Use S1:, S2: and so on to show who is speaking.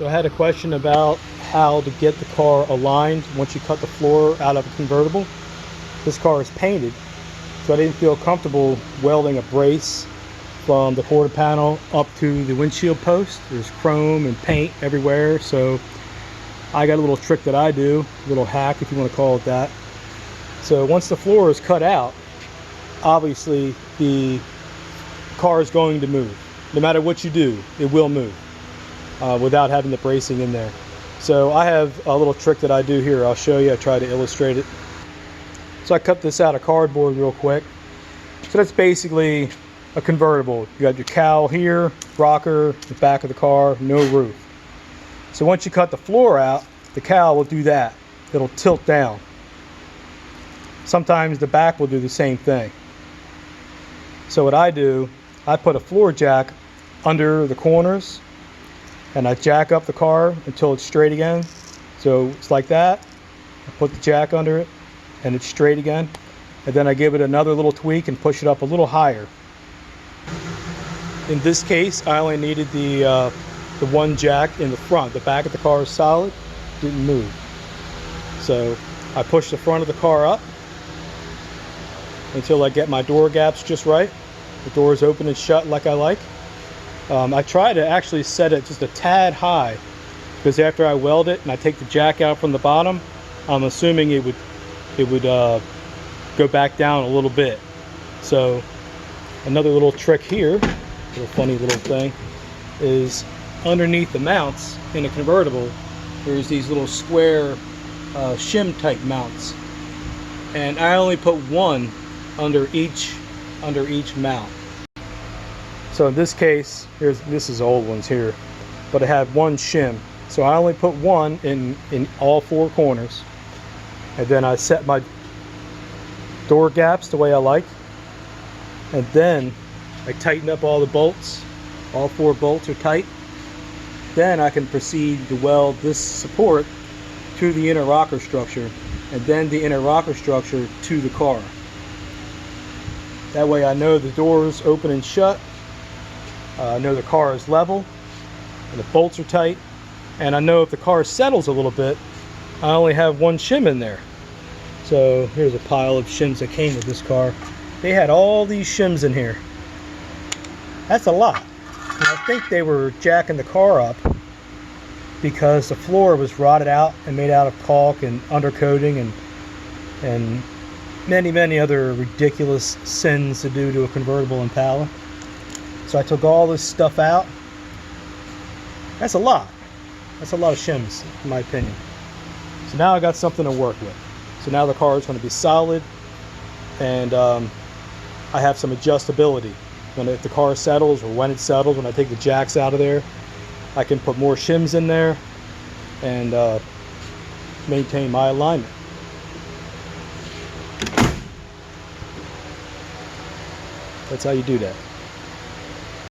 S1: So I had a question about how to get the car aligned once you cut the floor out of a convertible. This car is painted, so I didn't feel comfortable welding a brace from the quarter panel up to the windshield post. There's chrome and paint everywhere, so I got a little trick that I do, a little hack if you want to call it that. So once the floor is cut out, obviously the car is going to move. No matter what you do, it will move without having the bracing in there. So I have a little trick that I do here. I'll show you. I try to illustrate it. So I cut this out of cardboard real quick. So that's basically a convertible. You got your cowl here, rocker, the back of the car, no roof. So once you cut the floor out, the cowl will do that. It'll tilt down. Sometimes the back will do the same thing. So what I do, I put a floor jack under the corners and I jack up the car until it's straight again. So it's like that. I put the jack under it and it's straight again. And then I give it another little tweak and push it up a little higher. In this case, I only needed the one jack in the front. The back of the car is solid, didn't move. So I push the front of the car up until I get my door gaps just right. The doors open and shut like I like. I try to actually set it just a tad high, because after I weld it and I take the jack out from the bottom, I'm assuming it would go back down a little bit. So another little trick here, little funny little thing, is underneath the mounts in a convertible, there's these little square shim type mounts, and I only put one under each mount. So in this case, this is old ones here, but I have one shim, so I only put one in all four corners, and then I set my door gaps the way I like, and then I tighten up all the bolts. All four bolts are tight. Then I can proceed to weld this support to the inner rocker structure, and then the inner rocker structure to the car. That way I know the doors open and shut, I know the car is level, and the bolts are tight, and I know if the car settles a little bit, I only have one shim in there. So here's a pile of shims that came with this car. They had all these shims in here. That's a lot. And I think they were jacking the car up because the floor was rotted out and made out of caulk and undercoating and many other ridiculous sins to do to a convertible Impala. So I took all this stuff out. That's a lot. That's a lot of shims, in my opinion. So now I got something to work with. So now the car is going to be solid, and I have some adjustability. If the car settles, or when it settles, when I take the jacks out of there, I can put more shims in there and maintain my alignment. That's how you do that.